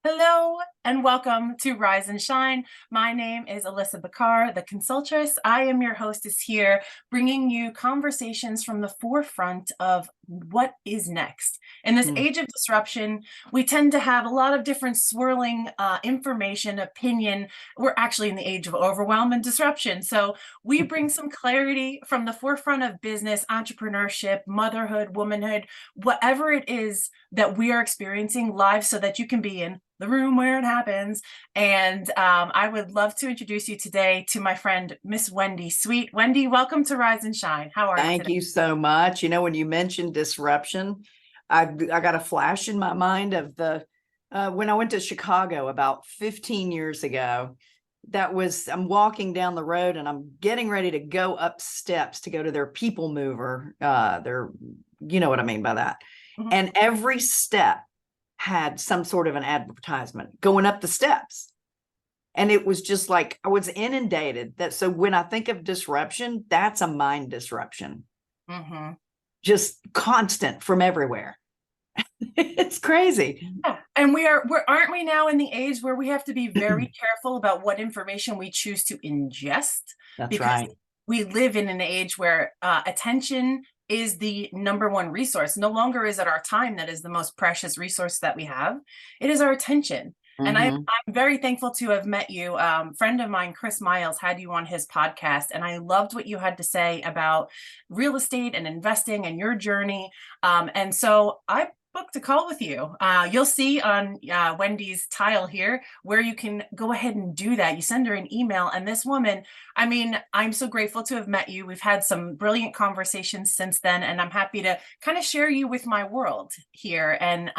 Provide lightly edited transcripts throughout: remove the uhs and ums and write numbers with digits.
Hello and welcome to Rise and Shine. My name is Alissa FB, the consultress. I am your hostess here, bringing you conversations from the forefront of what is next. In this age of disruption, we tend to have a lot of different swirling information, opinion. We're actually in the age of overwhelm and disruption. So we bring some clarity from the forefront of business, entrepreneurship, motherhood, womanhood, whatever it is that we are experiencing live so that you can be in the room where it happens. And I would love to introduce you today to my friend, Miss Wendy Sweet. Wendy, welcome to Rise and Shine. How are you today? Thank you so much. You know, when you mentioned disruption, I got a flash in my mind of when I went to Chicago about 15 years ago. I'm walking down the road and I'm getting ready to go up steps to go to their people mover. You know what I mean by that. Mhm. And every step had some sort of an advertisement going up the steps. And it was just like I was inundated. So when I think of disruption, that's a mind disruption. Mm-hmm. Just constant from everywhere. It's crazy. Yeah. And aren't we now in the age where we have to be very careful about what information we choose to ingest? That's Because right. we live in an age where attention is the number one resource. No longer is it our time that is the most precious resource that we have. It is our attention. And I'm very thankful to have met you. Friend of mine, Chris Miles, had you on his podcast, and I loved what you had to say about real estate and investing and your journey. And so I booked a call with you. You'll see on Wendy's tile here where you can go ahead and do that. You send her an email, and this woman, I mean, I'm so grateful to have met you. We've had some brilliant conversations since then, and I'm happy to kind of share you with my world here. And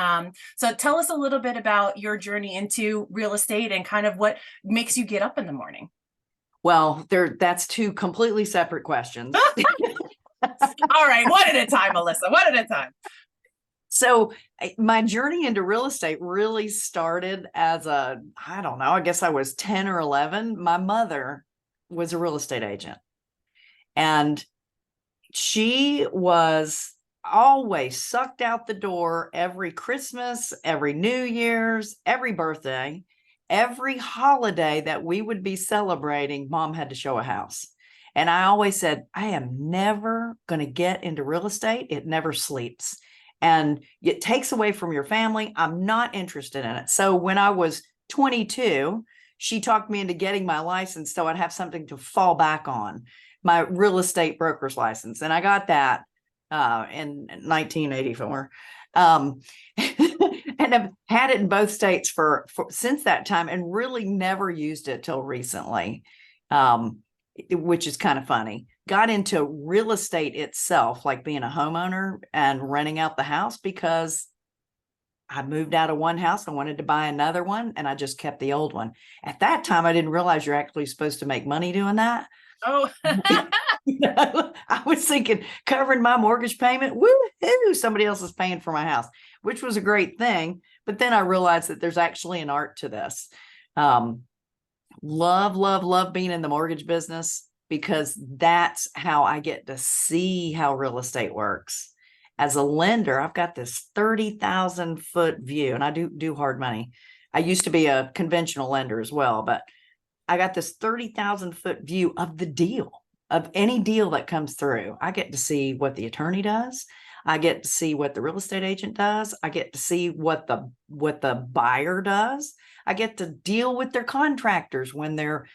so tell us a little bit about your journey into real estate and kind of what makes you get up in the morning. Well, that's two completely separate questions. All right, one at a time, Alissa, one at a time. So my journey into real estate really started as I don't know, I guess I was 10 or 11. My mother was a real estate agent, and she was always sucked out the door every Christmas, every New Year's, every birthday, every holiday that we would be celebrating. Mom had to show a house. And I always said, I am never going to get into real estate. It never sleeps. And it takes away from your family. I'm not interested in it. So when I was 22, she talked me into getting my license so I'd have something to fall back on, my real estate broker's license. And I got that in 1984. And I've had it in both states for since that time, and really never used it till recently, which is kind of funny. Got into real estate itself, like being a homeowner and renting out the house, because I moved out of one house. I wanted to buy another one, and I just kept the old one. At that time, I didn't realize you're actually supposed to make money doing that. Oh, I was thinking covering my mortgage payment. Woo-hoo, somebody else is paying for my house, which was a great thing. But then I realized that there's actually an art to this. Love being in the mortgage business, because that's how I get to see how real estate works. As a lender, I've got this 30,000 foot view, and I do hard money. I used to be a conventional lender as well, but I got this 30,000 foot view of the deal, of any deal that comes through. I get to see what the attorney does. I get to see what the real estate agent does. I get to see what the buyer does. I get to deal with their contractors when they're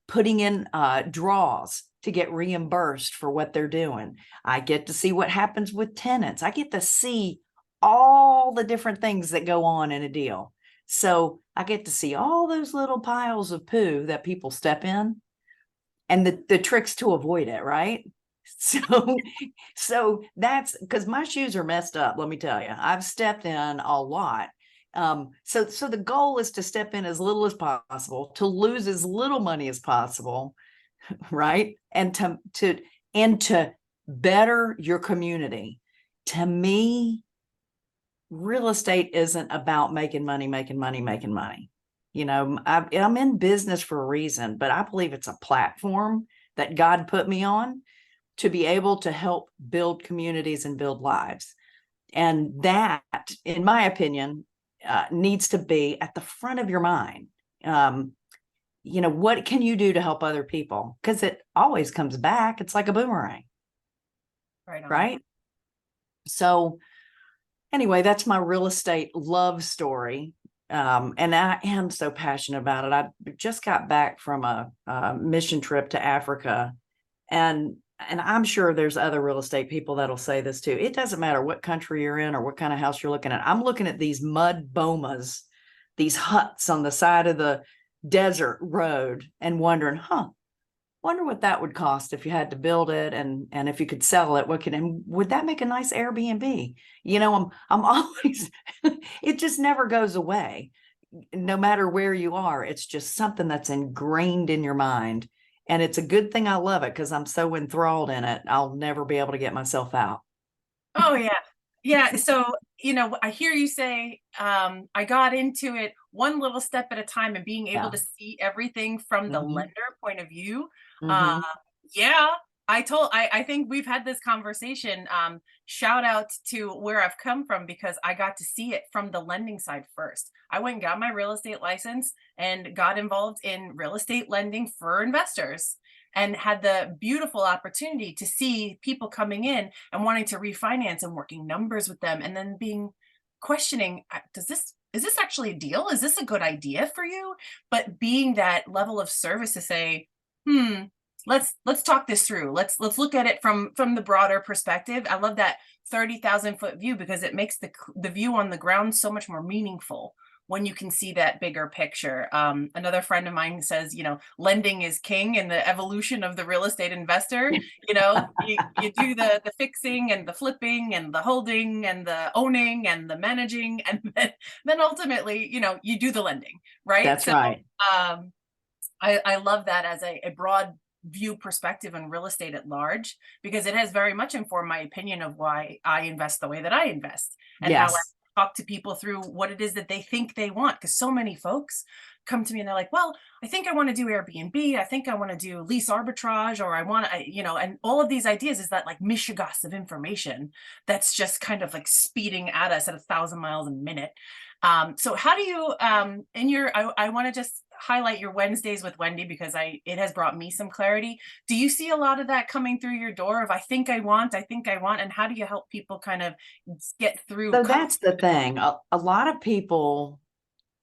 putting in draws to get reimbursed for what they're doing. I get to see what happens with tenants. I get to see all the different things that go on in a deal. So I get to see all those little piles of poo that people step in, and the tricks to avoid it, right? So that's because my shoes are messed up. Let me tell you, I've stepped in a lot. So the goal is to step in as little as possible, to lose as little money as possible, right? And to better your community. To me, real estate isn't about making money. You know, I'm in business for a reason, but I believe it's a platform that God put me on to be able to help build communities and build lives. And that, in my opinion, needs to be at the front of your mind. What can you do to help other people? Because it always comes back. It's like a boomerang. Right on. Right. So anyway, that's my real estate love story. And I am so passionate about it. I just got back from a mission trip to Africa, and I'm sure there's other real estate people that'll say this too. It doesn't matter what country you're in or what kind of house you're looking at. I'm looking at these mud bomas, these huts on the side of the desert road, and wondering, wonder what that would cost if you had to build it, and if you could sell it, and would that make a nice Airbnb? I'm always, it just never goes away. No matter where you are, it's just something that's ingrained in your mind. And it's a good thing I love it, because I'm so enthralled in it. I'll never be able to get myself out. Oh yeah. Yeah. So, I hear you say, I got into it one little step at a time, and being able Yeah. to see everything from the Mhm. lender point of view. Mhm. Yeah, I think we've had this conversation. Shout out to where I've come from, because I got to see it from the lending side first. I went and got my real estate license and got involved in real estate lending for investors, and had the beautiful opportunity to see people coming in and wanting to refinance, and working numbers with them, and then being questioning, is this actually a deal? Is this a good idea for you? But being that level of service to say, let's talk this through. Let's look at it from the broader perspective. I love that 30,000-foot view, because it makes the view on the ground so much more meaningful when you can see that bigger picture. Another friend of mine says, lending is king in the evolution of the real estate investor. You do the fixing and the flipping and the holding and the owning and the managing, and then ultimately, you do the lending, right? That's So right. I love that as a broad view perspective on real estate at large, because it has very much informed my opinion of why I invest the way that I invest, and how Yes. I talk to people through what it is that they think they want. Because so many folks come to me and they're like, well, I think I want to do Airbnb. I think I want to do lease arbitrage, or I want to, and all of these ideas is that like mishigas of information that's just kind of like speeding at us at 1,000 miles a minute. So how do you, I want to just highlight your Wednesdays with Wendy, because it has brought me some clarity. Do you see a lot of that coming through your door of I think I want, and how do you help people kind of get through? So that's the thing. A lot of people,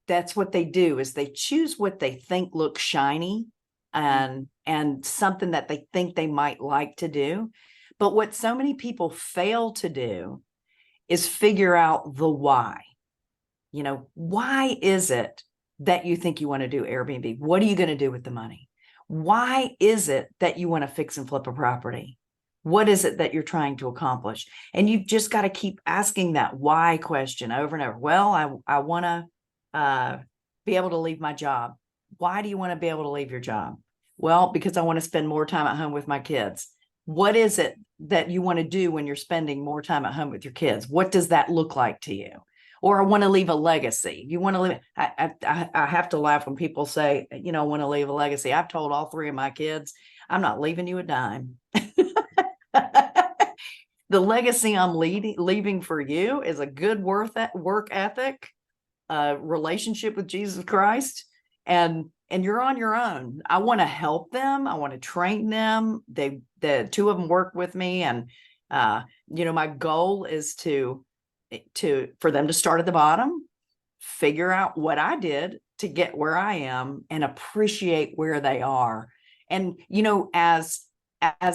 that's what they do, is they choose what they think looks shiny, and something that they think they might like to do. But what so many people fail to do is figure out the why. Why is it that you think you want to do Airbnb? What are you going to do with the money? Why is it that you want to fix and flip a property? What is it that you're trying to accomplish? And you've just got to keep asking that why question over and over. Well, I want to be able to leave my job. Why do you want to be able to leave your job? Well, because I want to spend more time at home with my kids. What is it that you want to do when you're spending more time at home with your kids? What does that look like to you? Or I want to leave a legacy. You want to leave. I have to laugh when people say, I want to leave a legacy. I've told all three of my kids, I'm not leaving you a dime. The legacy I'm leaving for you is a good work ethic, relationship with Jesus Christ, and you're on your own. I want to help them. I want to train them. The two of them work with me, and my goal is for them to start at the bottom, figure out what I did to get where I am, and appreciate where they are. And as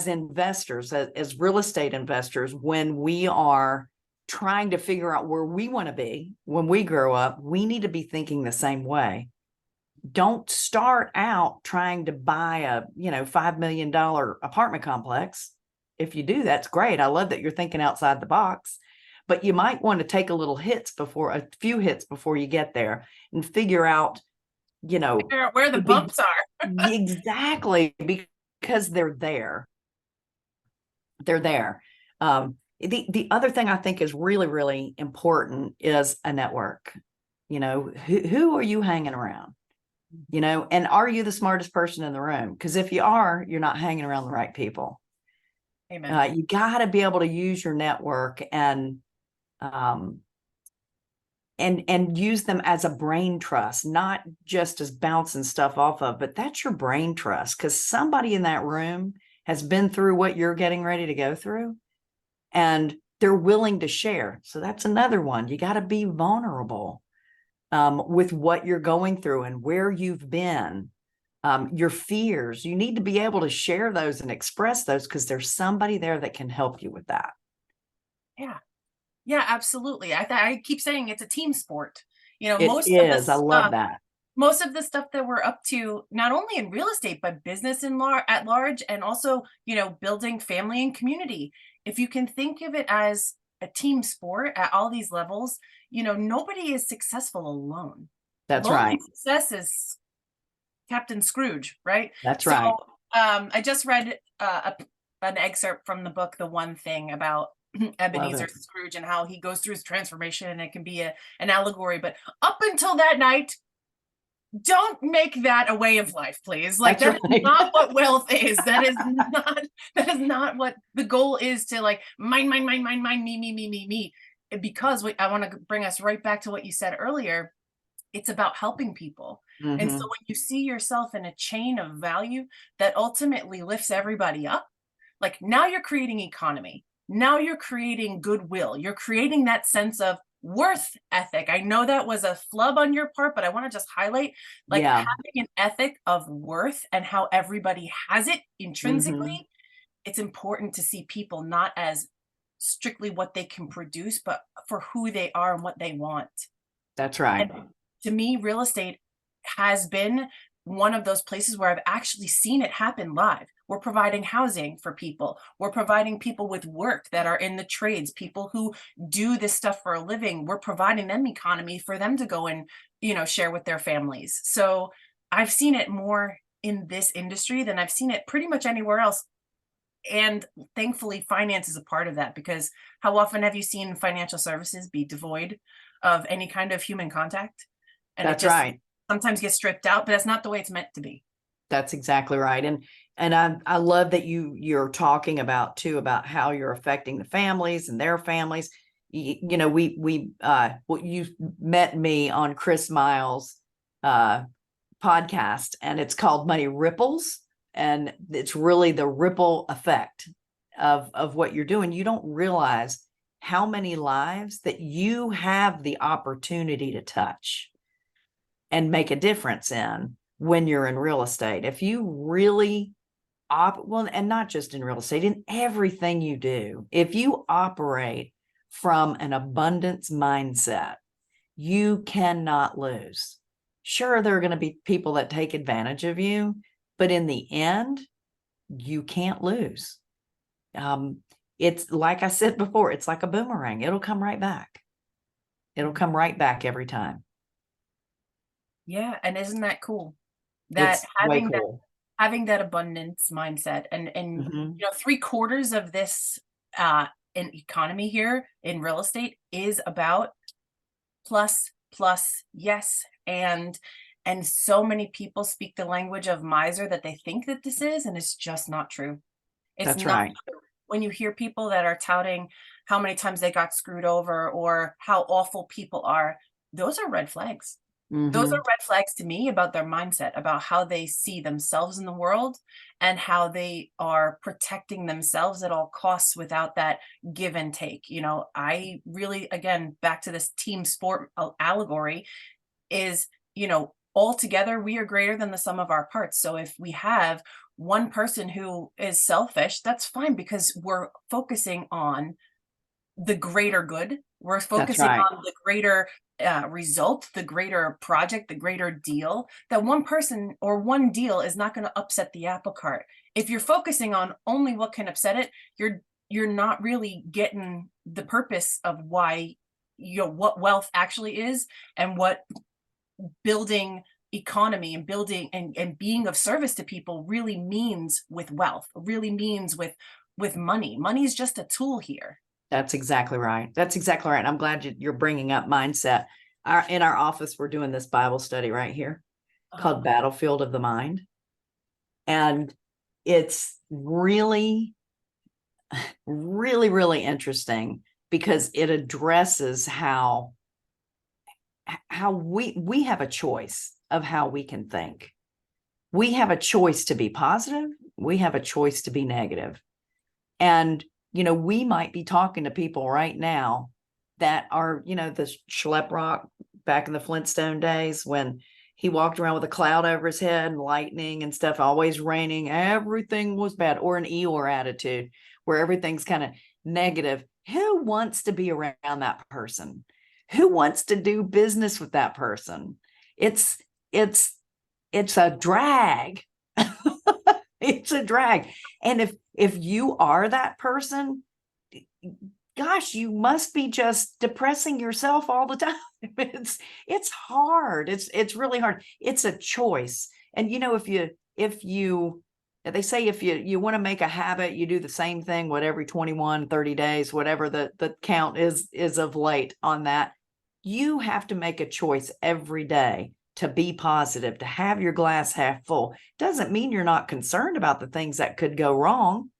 investors, as real estate investors, when we are trying to figure out where we want to be when we grow up, we need to be thinking the same way. Don't start out trying to buy a $5 million apartment complex. If you do, that's great. I love that you're thinking outside the box, but you might want to take a few hits before you get there, and figure out where the bumps are. exactly, because they're there. The other thing I think is really, really important is a network. Who are you hanging around? And are you the smartest person in the room? Because if you are, you're not hanging around the right people. Amen. You got to be able to use your network, and and use them as a brain trust, not just as bouncing stuff off of, but that's your brain trust, because somebody in that room has been through what you're getting ready to go through, and they're willing to share. So that's another one. You got to be vulnerable with what you're going through and where you've been, your fears. You need to be able to share those and express those, because there's somebody there that can help you with that. Yeah. Yeah, absolutely. I keep saying it's a team sport. You know, It is. I love that. Most of the stuff that we're up to, not only in real estate, but business at large, and also, you know, building family and community. If you can think of it as a team sport at all these levels, you know, nobody is successful alone. That's Lonely right. success is Captain Scrooge, right? That's So, right. I just read an excerpt from the book, The One Thing, about Ebenezer Scrooge and how he goes through his transformation, and it can be an allegory. But up until that night, don't make that a way of life, please. Like, that's that's right. not what wealth is. That is not what the goal is, to like mine, me. Because I want to bring us right back to what you said earlier. It's about helping people. And so when you see yourself in a chain of value that ultimately lifts everybody up, like, now you're creating economy. Now you're creating goodwill. You're creating that sense of worth ethic. I know that was a flub on your part, but I want to just highlight, like, having an ethic of worth and how everybody has it intrinsically. It's important to see people not as strictly what they can produce, but for who they are and what they want. That's right. And to me, real estate has been one of those places where I've actually seen it happen live. We're providing housing for people. We're providing people with work that are in the trades, people who do this stuff for a living. We're providing them economy for them to go and, you know, share with their families. So I've seen it more in this industry than I've seen it pretty much anywhere else. And thankfully, finance is a part of that, because how often have you seen financial services be devoid of any kind of human contact? And That's it just right. sometimes gets stripped out, but that's not the way it's meant to be. That's exactly right. And I love that you're talking about too, about how you're affecting the families and their families. You know, you met me on Chris Miles' podcast, and it's called Money Ripples. And it's really the ripple effect of what you're doing. You don't realize how many lives that you have the opportunity to touch and make a difference in when you're in real estate. If you really well, and not just in real estate, in everything you do, if you operate from an abundance mindset, you cannot lose. Sure, there are going to be people that take advantage of you, but in the end, you can't lose. It's like I said before, it's like a boomerang. It'll come right back. It'll come right back every time. Yeah, and isn't that cool? That It's way cool. Having that abundance mindset, and you know, 3/4 of this in economy here in real estate is about plus, yes, and so many people speak the language of miser that they think that this is, and it's just not true. It's That's not right. true. When you hear people that are touting how many times they got screwed over or how awful people are, those are red flags. Those are red flags to me about their mindset, about how they see themselves in the world and how they are protecting themselves at all costs without that give and take. You know, I really, again, back to this team sport allegory is, you know, all together we are greater than the sum of our parts. So if we have one person who is selfish, that's fine, because we're focusing on the greater good. We're focusing on the greater result, the greater project, the greater deal. That one person or one deal is not going to upset the apple cart. If you're focusing on only what can upset it, you're not really getting the purpose of why, you know, what wealth actually is, and what building economy and building and being of service to people really means with wealth, really means with money. Money is just a tool here. That's exactly right. That's exactly right. I'm glad you're bringing up mindset. In our office, we're doing this Bible study right here called Battlefield of the Mind. And it's really, really, really interesting, because it addresses how how we have a choice of how we can think. We have a choice to be positive. We have a choice to be negative. And, we might be talking to people right now that are, the Schlep Rock back in the Flintstone days when he walked around with a cloud over his head and lightning and stuff, always raining. Everything was bad. Or an Eeyore attitude where everything's kind of negative. Who wants to be around that person? Who wants to do business with that person? It's a drag. It's a drag. And if you are that person, gosh, you must be just depressing yourself all the time. It's hard. It's really hard. It's a choice. And if you they say if you want to make a habit, you do the same thing, every 21, 30 days, whatever the count is of late on that. You have to make a choice every day to be positive, to have your glass half full. Doesn't mean you're not concerned about the things that could go wrong.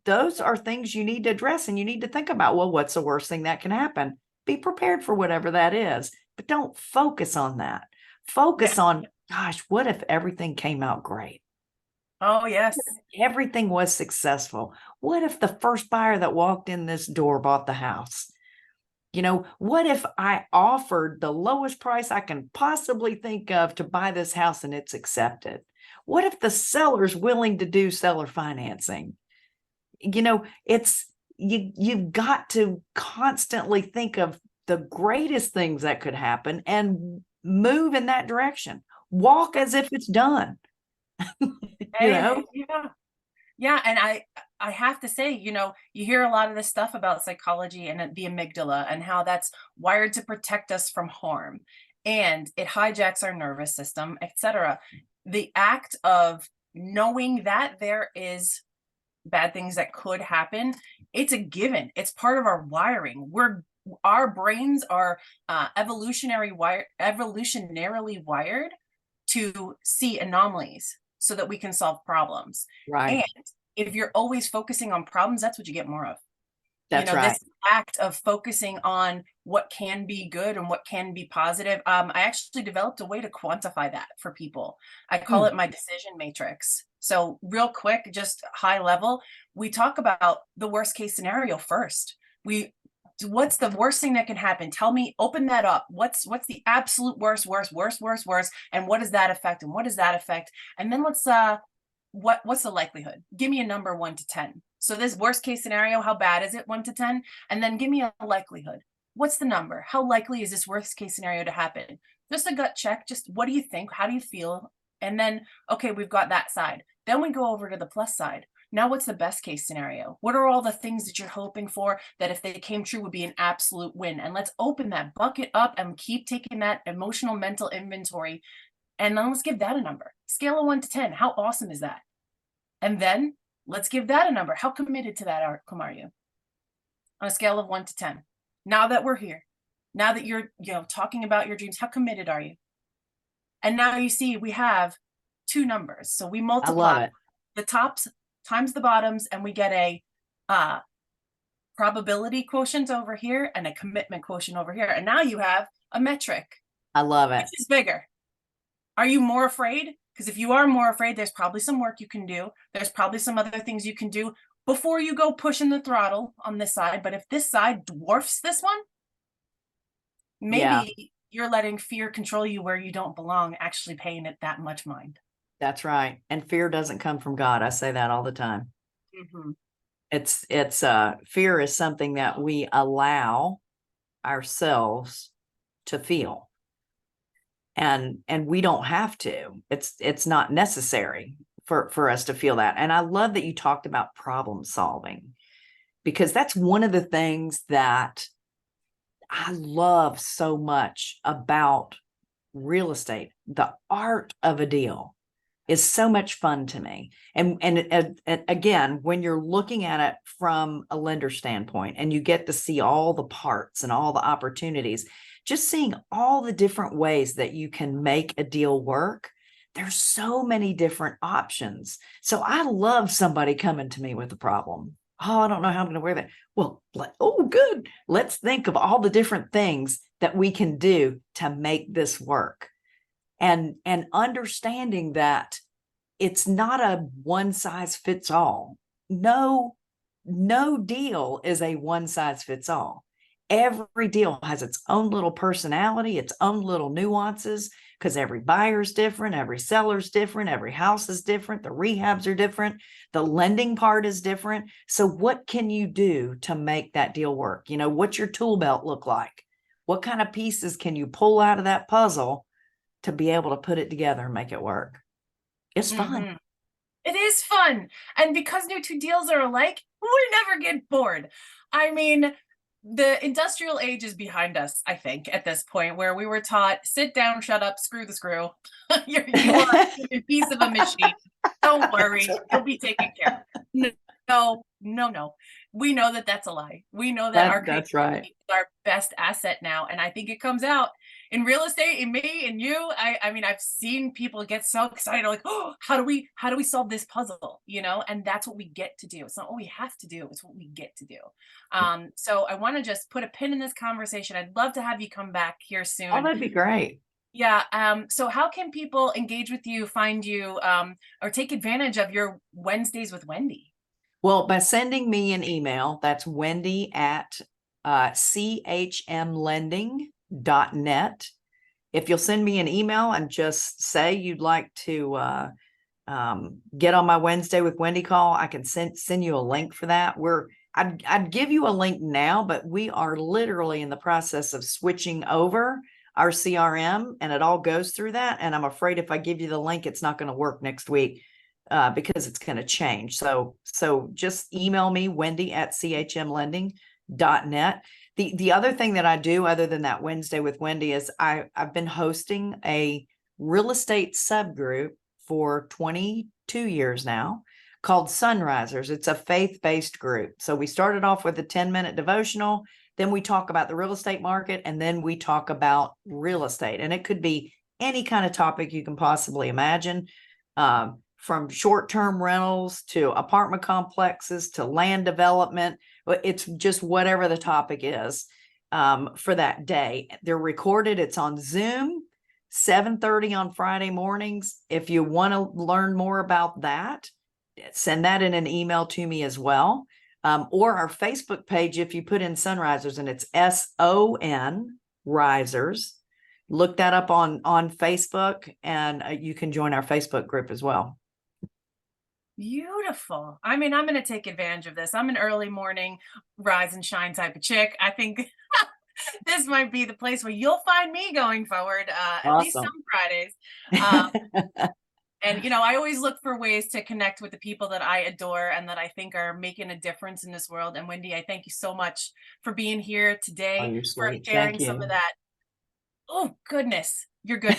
Those are things you need to address, and you need to think about, well, what's the worst thing that can happen? Be prepared for whatever that is, but don't focus on that. Focus on, gosh, what if everything came out great? Oh, yes. Everything was successful. What if the first buyer that walked in this door bought the house? What if I offered the lowest price I can possibly think of to buy this house and it's accepted? What if the seller's willing to do seller financing? You've got to constantly think of the greatest things that could happen and move in that direction. Walk as if it's done. Yeah. Yeah. And I have to say, you hear a lot of this stuff about psychology and the amygdala and how that's wired to protect us from harm, and it hijacks our nervous system, etc. The act of knowing that there is bad things that could happen, it's a given. It's part of our wiring. Our brains are evolutionarily wired to see anomalies so that we can solve problems. Right. And if you're always focusing on problems, that's what you get more of. That's right. This act of focusing on what can be good and what can be positive. I actually developed a way to quantify that for people. I call it my decision matrix. So real quick, just high level, we talk about the worst case scenario first. What's the worst thing that can happen? Tell me, open that up. What's the absolute worst, and what does that affect? And what does that affect? And then let's what's the likelihood? Give me a number 1 to 10. So this worst case scenario, how bad is it 1 to 10? And then give me a likelihood. What's the number? How likely is this worst case scenario to happen? Just a gut check. Just what do you think? How do you feel? And then, okay, we've got that side. Then we go over to the plus side. Now, what's the best case scenario? What are all the things that you're hoping for that if they came true would be an absolute win? And let's open that bucket up and keep taking that emotional, mental inventory. And then let's give that a number. Scale of 1 to 10. How awesome is that? And then let's give that a number. How committed to that outcome are you? On a scale of 1 to 10. Now that we're here, now that you're talking about your dreams, how committed are you? And now you see we have 2 numbers. So we multiply the tops times the bottoms, and we get a probability quotient over here and a commitment quotient over here. And now you have a metric. I love it. Which is bigger. Are you more afraid? Because if you are more afraid, there's probably some work you can do. There's probably some other things you can do before you go pushing the throttle on this side. But if this side dwarfs this one, maybe you're letting fear control you where you don't belong, actually paying it that much mind. That's right. And fear doesn't come from God. I say that all the time. Mm-hmm. It's fear is something that we allow ourselves to feel. And we don't have to. It's not necessary for us to feel that. And I love that you talked about problem solving, because that's one of the things that I love so much about real estate. The art of a deal is so much fun to me. And again, when you're looking at it from a lender standpoint and you get to see all the parts and all the opportunities, just seeing all the different ways that you can make a deal work, there's so many different options. So I love somebody coming to me with a problem. Oh, I don't know how I'm going to wear that. Well, oh, good. Let's think of all the different things that we can do to make this work. And understanding that it's not a one size fits all. No deal is a one size fits all. Every deal has its own little personality, its own little nuances, because every buyer's different, every seller's different, every house is different, the rehabs are different, the lending part is different. So what can you do to make that deal work? You know, what's your tool belt look like? What kind of pieces can you pull out of that puzzle to be able to put it together and make it work? It's fun. It is fun. And because no two deals are alike, we never get bored. I mean, the industrial age is behind us, I think, at this point, where we were taught, sit down, shut up, screw the screw. You are a piece of a machine. Don't worry, you'll be taken care of. No. We know that that's a lie. We know that our That's right. is our best asset now. And I think it comes out in real estate, in me and you. I mean, I've seen people get so excited, like, oh, how do we solve this puzzle? You know, and that's what we get to do. It's not what we have to do, it's what we get to do. So I want to just put a pin in this conversation. I'd love to have you come back here soon. Oh, that'd be great. Yeah. So how can people engage with you, find you, or take advantage of your Wednesdays with Wendy? Well, by sending me an email, that's Wendy at chmlending.net. If you'll send me an email and just say you'd like to get on my Wednesday with Wendy call, I can send you a link for that. I'd give you a link now, but we are literally in the process of switching over our CRM, and it all goes through that. And I'm afraid if I give you the link, it's not going to work next week because it's going to change. So just email me, Wendy at chmlending.net. The other thing that I do other than that Wednesday with Wendy is I've been hosting a real estate subgroup for 22 years now called Sunrisers. It's a faith-based group. So we started off with a 10-minute devotional, then we talk about the real estate market, and then we talk about real estate. And it could be any kind of topic you can possibly imagine, from short-term rentals to apartment complexes to land development. It's just whatever the topic is for that day. They're recorded. It's on Zoom, 7:30 on Friday mornings. If you want to learn more about that, send that in an email to me as well. Or our Facebook page, if you put in Sunrisers, and it's SON Risers, look that up on Facebook, and you can join our Facebook group as well. Beautiful. I mean, I'm going to take advantage of this. I'm an early morning rise and shine type of chick. I think this might be the place where you'll find me going forward, at least some Fridays. And, you know, I always look for ways to connect with the people that I adore and that I think are making a difference in this world. And Wendy, I thank you so much for being here today, for sharing some of that. Oh, goodness. You're good.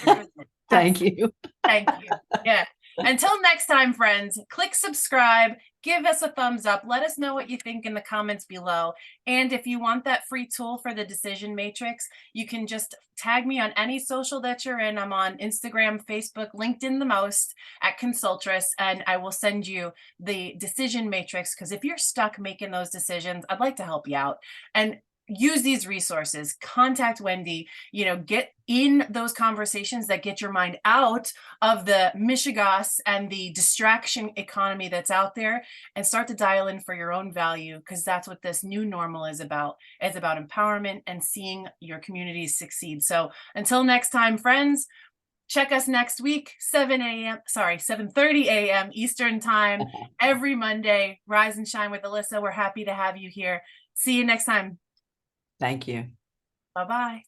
Thank you. Thank you. Yeah. Until next time, friends, click subscribe, give us a thumbs up, let us know what you think in the comments below. And if you want that free tool for the decision matrix, you can just tag me on any social that you're in. I'm on Instagram, Facebook, LinkedIn the most at Consultress, and I will send you the decision matrix, because if you're stuck making those decisions, I'd like to help you out. And use these resources, contact Wendy, you know, get in those conversations that get your mind out of the mishigas and the distraction economy that's out there, and start to dial in for your own value, because that's what this new normal is about. It's about empowerment and seeing your communities succeed. So until next time, friends, check us next week, 7:30 a.m. Eastern time, every Monday. Rise and shine with Alissa. We're happy to have you here. See you next time. Thank you. Bye-bye.